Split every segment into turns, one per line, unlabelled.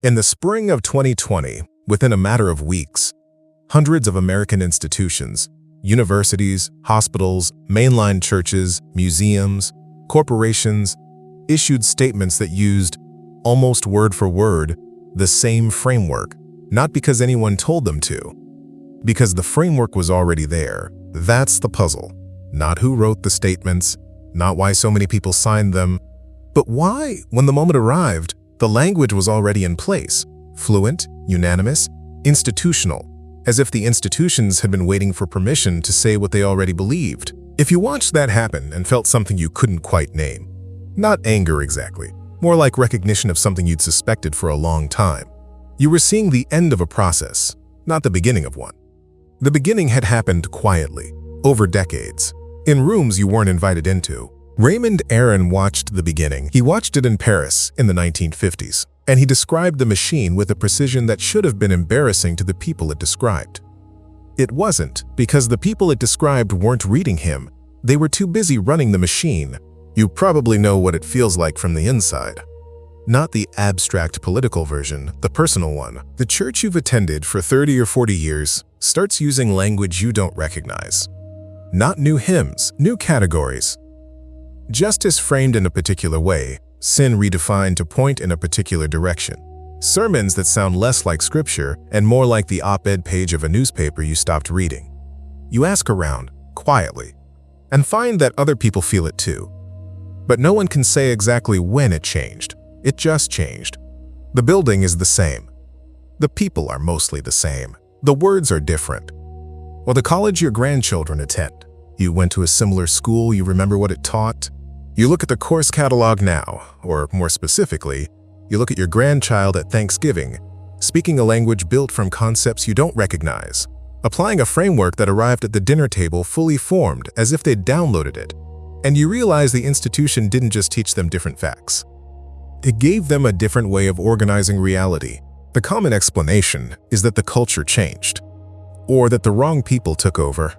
In the spring of 2020, within a matter of weeks, hundreds of American institutions, universities, hospitals, mainline churches, museums, corporations issued statements that used, almost word for word, the same framework, not because anyone told them to, because the framework was already there. That's the puzzle. Not who wrote the statements, not why so many people signed them, but why, when the moment arrived, the language was already in place, fluent, unanimous, institutional, as if the institutions had been waiting for permission to say what they already believed. If you watched that happen and felt something you couldn't quite name, not anger exactly, more like recognition of something you'd suspected for a long time, you were seeing the end of a process, not the beginning of one. The beginning had happened quietly, over decades, in rooms you weren't invited into. Raymond Aron watched the beginning. He watched it in Paris in the 1950s, and he described the machine with a precision that should have been embarrassing to the people it described. It wasn't, because the people it described weren't reading him. They were too busy running the machine. You probably know what it feels like from the inside. Not the abstract political version, the personal one. The church you've attended for 30 or 40 years starts using language you don't recognize. Not new hymns, new categories. Justice framed in a particular way, sin redefined to point in a particular direction. Sermons that sound less like scripture and more like the op-ed page of a newspaper you stopped reading. You ask around, quietly, and find that other people feel it too. But no one can say exactly when it changed. It just changed. The building is the same. The people are mostly the same. The words are different. Or the college your grandchildren attend. You went to a similar school, you remember what it taught. You look at the course catalog now, or more specifically, you look at your grandchild at Thanksgiving, speaking a language built from concepts you don't recognize, applying a framework that arrived at the dinner table fully formed as if they'd downloaded it. And you realize the institution didn't just teach them different facts. It gave them a different way of organizing reality. The common explanation is that the culture changed, or that the wrong people took over,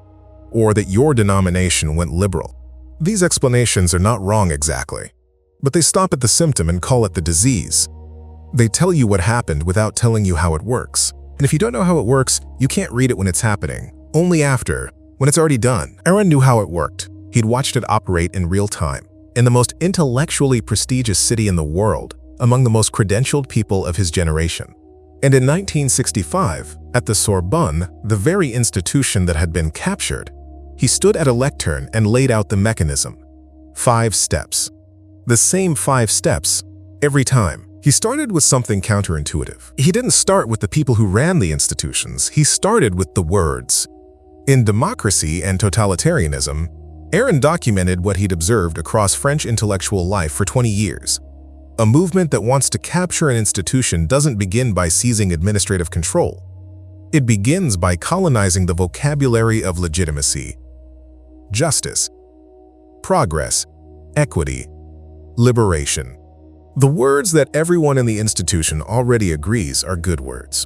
or that your denomination went liberal. These explanations are not wrong exactly, but they stop at the symptom and call it the disease. They tell you what happened without telling you how it works. And if you don't know how it works, you can't read it when it's happening, only after, when it's already done. Aron knew how it worked. He'd watched it operate in real time, in the most intellectually prestigious city in the world, among the most credentialed people of his generation. And in 1965, at the Sorbonne, the very institution that had been captured, he stood at a lectern and laid out the mechanism. 5 steps. The same 5 steps, every time. He started with something counterintuitive. He didn't start with the people who ran the institutions, he started with the words. In Democracy and Totalitarianism, Aron documented what he'd observed across French intellectual life for 20 years. A movement that wants to capture an institution doesn't begin by seizing administrative control. It begins by colonizing the vocabulary of legitimacy, justice, progress, equity, liberation. The words that everyone in the institution already agrees are good words.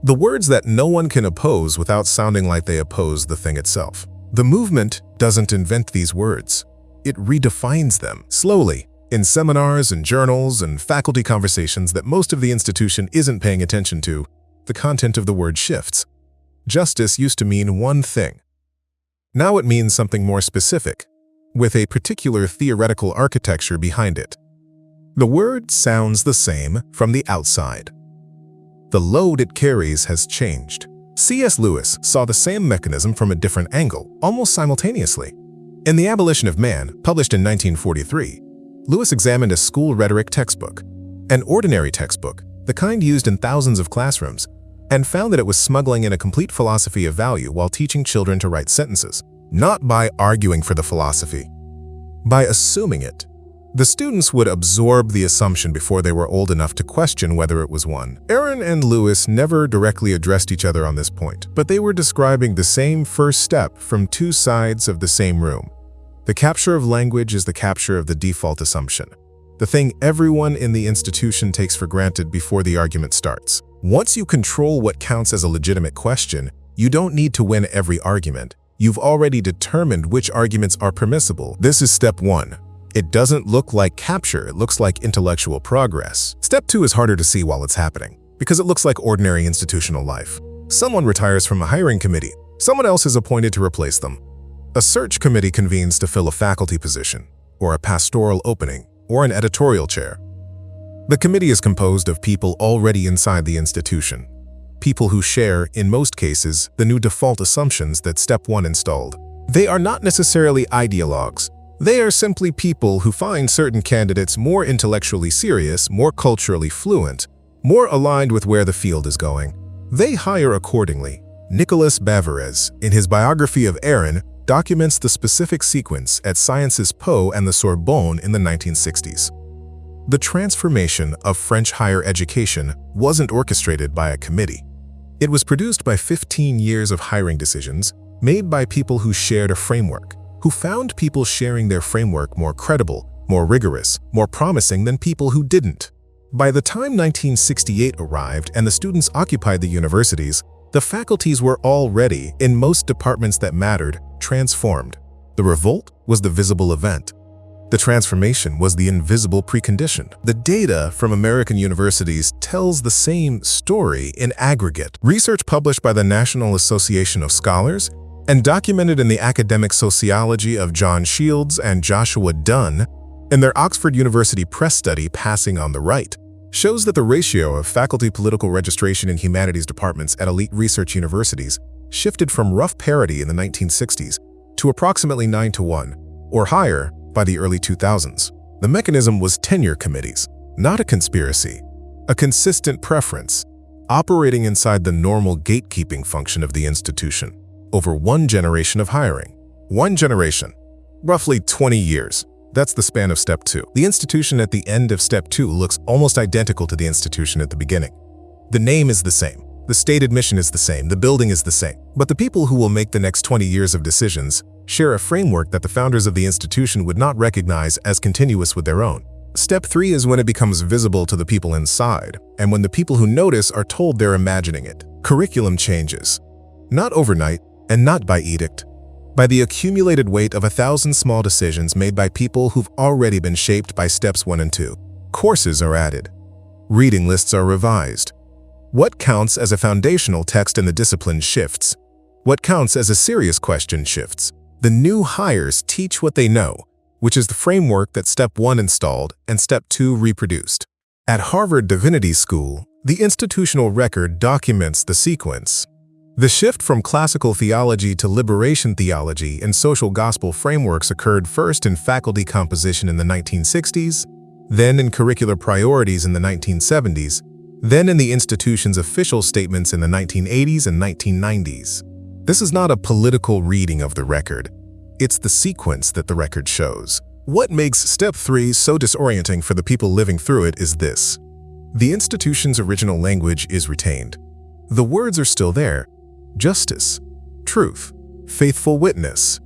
The words that no one can oppose without sounding like they oppose the thing itself. The movement doesn't invent these words. It redefines them, slowly, in seminars and journals and faculty conversations that most of the institution isn't paying attention to. The content of the word shifts. Justice used to mean one thing. Now it means something more specific, with a particular theoretical architecture behind it. The word sounds the same from the outside. The load it carries has changed. C.S. Lewis saw the same mechanism from a different angle, almost simultaneously. In The Abolition of Man, published in 1943, Lewis examined a school rhetoric textbook, an ordinary textbook, the kind used in thousands of classrooms, and found that it was smuggling in a complete philosophy of value while teaching children to write sentences, not by arguing for the philosophy, by assuming it. The students would absorb the assumption before they were old enough to question whether it was one. Aron and Lewis never directly addressed each other on this point, but they were describing the same first step from 2 sides of the same room. The capture of language is the capture of the default assumption, the thing everyone in the institution takes for granted before the argument starts. Once you control what counts as a legitimate question, you don't need to win every argument. You've already determined which arguments are permissible. This is step 1. It doesn't look like capture, it looks like intellectual progress. Step 2 is harder to see while it's happening, because it looks like ordinary institutional life. Someone retires from a hiring committee. Someone else is appointed to replace them. A search committee convenes to fill a faculty position, or a pastoral opening, or an editorial chair. The committee is composed of people already inside the institution, people who share, in most cases, the new default assumptions that Step 1 installed. They are not necessarily ideologues. They are simply people who find certain candidates more intellectually serious, more culturally fluent, more aligned with where the field is going. They hire accordingly. Nicolas Bavarez, in his biography of Aron, documents the specific sequence at Sciences Po and the Sorbonne in the 1960s. The transformation of French higher education wasn't orchestrated by a committee. It was produced by 15 years of hiring decisions made by people who shared a framework, who found people sharing their framework more credible, more rigorous, more promising than people who didn't. By the time 1968 arrived and the students occupied the universities, the faculties were already, in most departments that mattered, transformed. The revolt was the visible event. The transformation was the invisible precondition. The data from American universities tells the same story in aggregate. Research published by the National Association of Scholars and documented in the academic sociology of John Shields and Joshua Dunn in their Oxford University Press study, Passing on the Right, shows that the ratio of faculty political registration in humanities departments at elite research universities shifted from rough parity in the 1960s to approximately 9-to-1, or higher, by the early 2000s. The mechanism was tenure committees, not a conspiracy, a consistent preference, operating inside the normal gatekeeping function of the institution. Over one generation of hiring. One generation, roughly 20 years. That's the span of Step 2. The institution at the end of Step 2 looks almost identical to the institution at the beginning. The name is the same. The stated mission is the same. The building is the same. But the people who will make the next 20 years of decisions share a framework that the founders of the institution would not recognize as continuous with their own. Step 3 is when it becomes visible to the people inside, and when the people who notice are told they're imagining it. Curriculum changes. Not overnight, and not by edict, by the accumulated weight of 1,000 small decisions made by people who've already been shaped by Steps 1 and 2. Courses are added. Reading lists are revised. What counts as a foundational text in the discipline shifts. What counts as a serious question shifts. The new hires teach what they know, which is the framework that Step 1 installed and Step 2 reproduced. At Harvard Divinity School, the institutional record documents the sequence. The shift from classical theology to liberation theology and social gospel frameworks occurred first in faculty composition in the 1960s, then in curricular priorities in the 1970s, then in the institution's official statements in the 1980s and 1990s. This is not a political reading of the record. It's the sequence that the record shows. What makes Step 3 so disorienting for the people living through it is this. The institution's original language is retained. The words are still there. Justice, truth, faithful witness.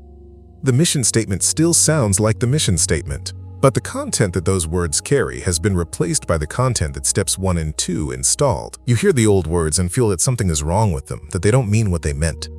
The mission statement still sounds like the mission statement, but the content that those words carry has been replaced by the content that Steps 1 and 2 installed. You hear the old words and feel that something is wrong with them, that they don't mean what they meant.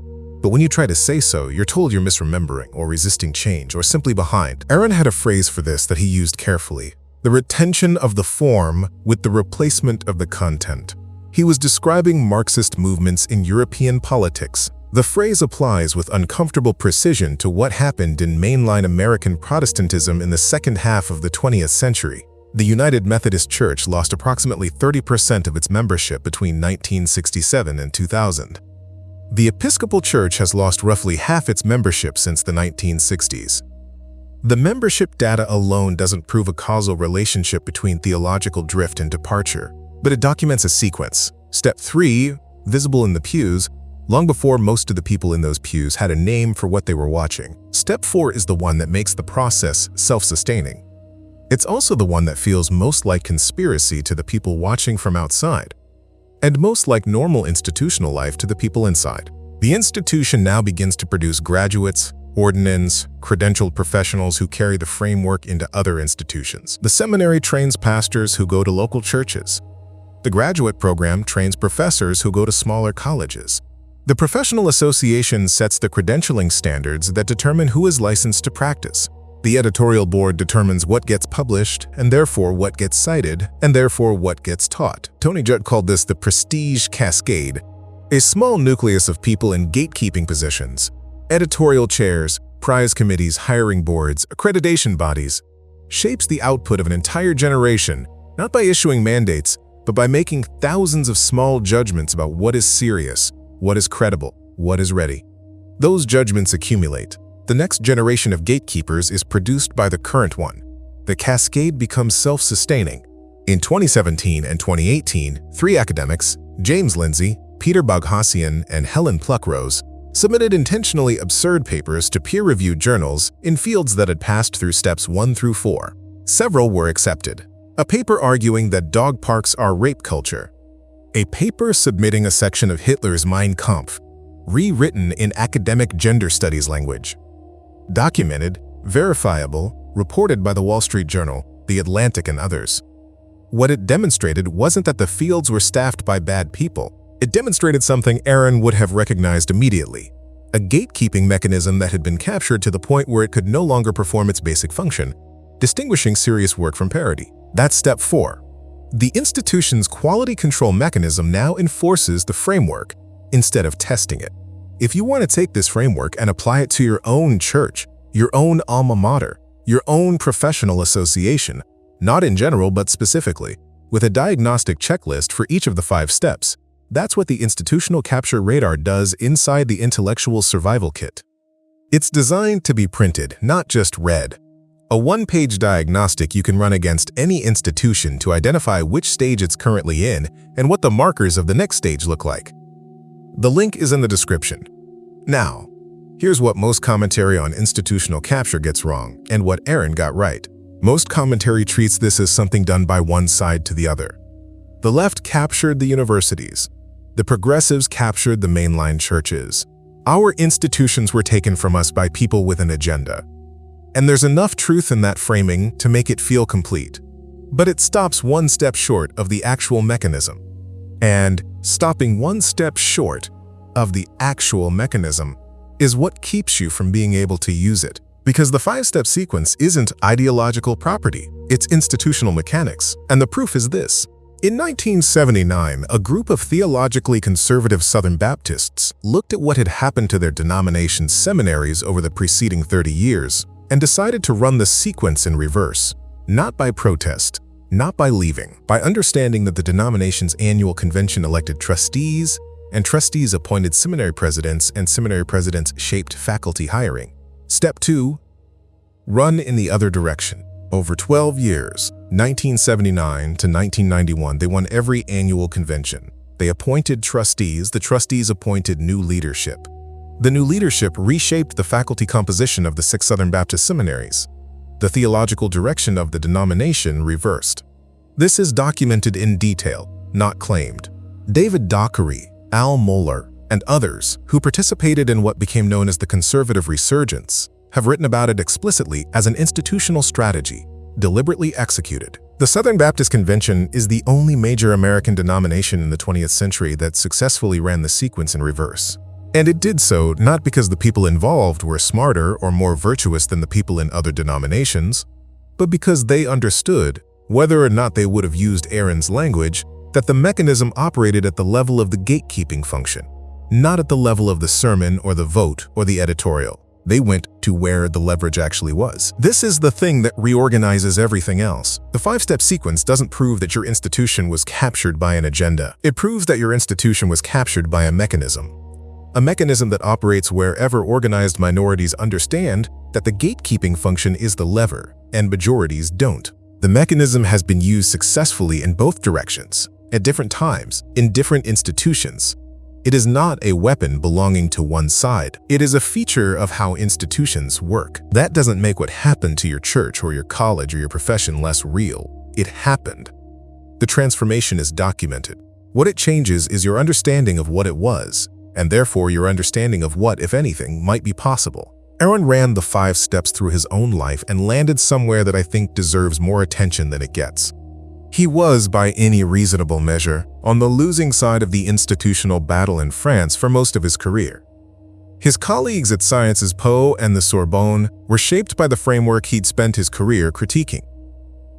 But when you try to say so, you're told you're misremembering or resisting change or simply behind. Aron had a phrase for this that he used carefully: the retention of the form with the replacement of the content. He was describing Marxist movements in European politics. The phrase applies with uncomfortable precision to what happened in mainline American Protestantism in the second half of the 20th century. The United Methodist Church lost approximately 30% of its membership between 1967 and 2000. The Episcopal Church has lost roughly half its membership since the 1960s. The membership data alone doesn't prove a causal relationship between theological drift and departure, but it documents a sequence. Step 3, visible in the pews, long before most of the people in those pews had a name for what they were watching. Step 4 is the one that makes the process self-sustaining. It's also the one that feels most like conspiracy to the people watching from outside, and most like normal institutional life to the people inside. The institution now begins to produce graduates, ordinands, credentialed professionals who carry the framework into other institutions. The seminary trains pastors who go to local churches. The graduate program trains professors who go to smaller colleges. The professional association sets the credentialing standards that determine who is licensed to practice. The editorial board determines what gets published, and therefore what gets cited, and therefore what gets taught. Tony Judt called this the prestige cascade, a small nucleus of people in gatekeeping positions, editorial chairs, prize committees, hiring boards, accreditation bodies, shapes the output of an entire generation, not by issuing mandates, but by making thousands of small judgments about what is serious, what is credible, what is ready. Those judgments accumulate. The next generation of gatekeepers is produced by the current one. The cascade becomes self-sustaining. In 2017 and 2018, 3 academics, James Lindsay, Peter Boghossian, and Helen Pluckrose, submitted intentionally absurd papers to peer-reviewed journals in fields that had passed through steps 1 through 4. Several were accepted. A paper arguing that dog parks are rape culture. A paper submitting a section of Hitler's Mein Kampf, rewritten in academic gender studies language. Documented, verifiable, reported by the Wall Street Journal, The Atlantic, and others. What it demonstrated wasn't that the fields were staffed by bad people. It demonstrated something Aron would have recognized immediately, a gatekeeping mechanism that had been captured to the point where it could no longer perform its basic function, distinguishing serious work from parody. That's step 4. The institution's quality control mechanism now enforces the framework instead of testing it. If you want to take this framework and apply it to your own church, your own alma mater, your own professional association, not in general but specifically, with a diagnostic checklist for each of the 5 steps, that's what the institutional capture radar does inside the intellectual survival kit. It's designed to be printed, not just read. A 1-page diagnostic you can run against any institution to identify which stage it's currently in and what the markers of the next stage look like. The link is in the description. Now, here's what most commentary on institutional capture gets wrong and what Aron got right. Most commentary treats this as something done by one side to the other. The left captured the universities. The progressives captured the mainline churches. Our institutions were taken from us by people with an agenda. And there's enough truth in that framing to make it feel complete. But it stops one step short of the actual mechanism. And stopping one step short of the actual mechanism is what keeps you from being able to use it. Because the 5-step sequence isn't ideological property, it's institutional mechanics. And the proof is this. In 1979, a group of theologically conservative Southern Baptists looked at what had happened to their denomination's seminaries over the preceding 30 years and decided to run the sequence in reverse, not by protest, not by leaving, by understanding that the denomination's annual convention elected trustees, and trustees appointed seminary presidents, and seminary presidents shaped faculty hiring. Step 2. Run in the other direction. Over 12 years, 1979 to 1991, they won every annual convention. They appointed trustees, the trustees appointed new leadership. The new leadership reshaped the faculty composition of the 6 Southern Baptist seminaries. The theological direction of the denomination reversed. This is documented in detail, not claimed. David Dockery, Al Mohler, and others who participated in what became known as the conservative resurgence have written about it explicitly as an institutional strategy, deliberately executed. The Southern Baptist Convention is the only major American denomination in the 20th century that successfully ran the sequence in reverse. And it did so not because the people involved were smarter or more virtuous than the people in other denominations, but because they understood, whether or not they would have used Aron's language, that the mechanism operated at the level of the gatekeeping function, not at the level of the sermon or the vote or the editorial. They went to where the leverage actually was. This is the thing that reorganizes everything else. The 5-step sequence doesn't prove that your institution was captured by an agenda. It proves that your institution was captured by a mechanism that operates wherever organized minorities understand that the gatekeeping function is the lever, and majorities don't. The mechanism has been used successfully in both directions, at different times, in different institutions. It is not a weapon belonging to one side. It is a feature of how institutions work. That doesn't make what happened to your church or your college or your profession less real. It happened. The transformation is documented. What it changes is your understanding of what it was, and therefore your understanding of what, if anything, might be possible. Aron ran the 5 steps through his own life and landed somewhere that I think deserves more attention than it gets. He was, by any reasonable measure, on the losing side of the institutional battle in France for most of his career. His colleagues at Sciences Po and the Sorbonne were shaped by the framework he'd spent his career critiquing.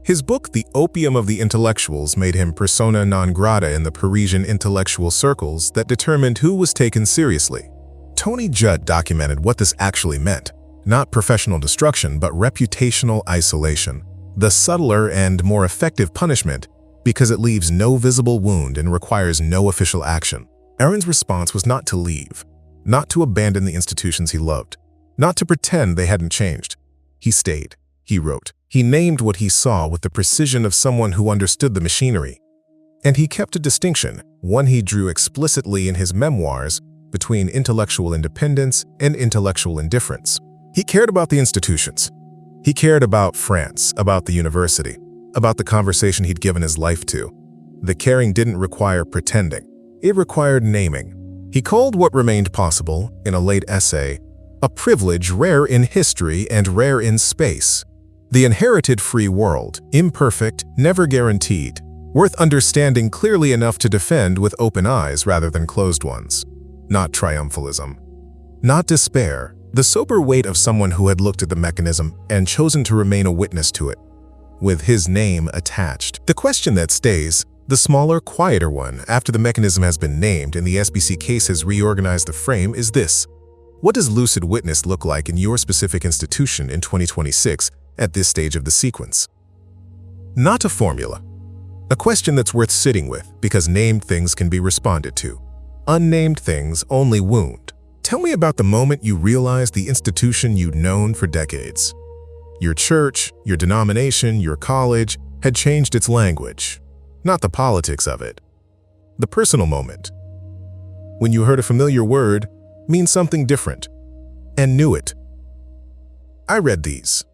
His book, The Opium of the Intellectuals, made him persona non grata in the Parisian intellectual circles that determined who was taken seriously. Tony Judt documented what this actually meant. Not professional destruction, but reputational isolation. The subtler and more effective punishment because it leaves no visible wound and requires no official action. Aron's response was not to leave, not to abandon the institutions he loved, not to pretend they hadn't changed. He stayed. He wrote. He named what he saw with the precision of someone who understood the machinery. And he kept a distinction, one he drew explicitly in his memoirs, between intellectual independence and intellectual indifference. He cared about the institutions. He cared about France, about the university, about the conversation he'd given his life to. The caring didn't require pretending. It required naming. He called what remained possible, in a late essay, a privilege rare in history and rare in space. The inherited free world, imperfect, never guaranteed, worth understanding clearly enough to defend with open eyes rather than closed ones. Not triumphalism. Not despair. The sober weight of someone who had looked at the mechanism and chosen to remain a witness to it, with his name attached. The question that stays, the smaller, quieter one, after the mechanism has been named and the SBC case has reorganized the frame, is this. What does lucid witness look like in your specific institution in 2026 at this stage of the sequence? Not a formula. A question that's worth sitting with because named things can be responded to. Unnamed things only wound. Tell me about the moment you realized the institution you'd known for decades. Your church, your denomination, your college had changed its language. Not the politics of it. The personal moment. When you heard a familiar word mean something different and knew it. I read these.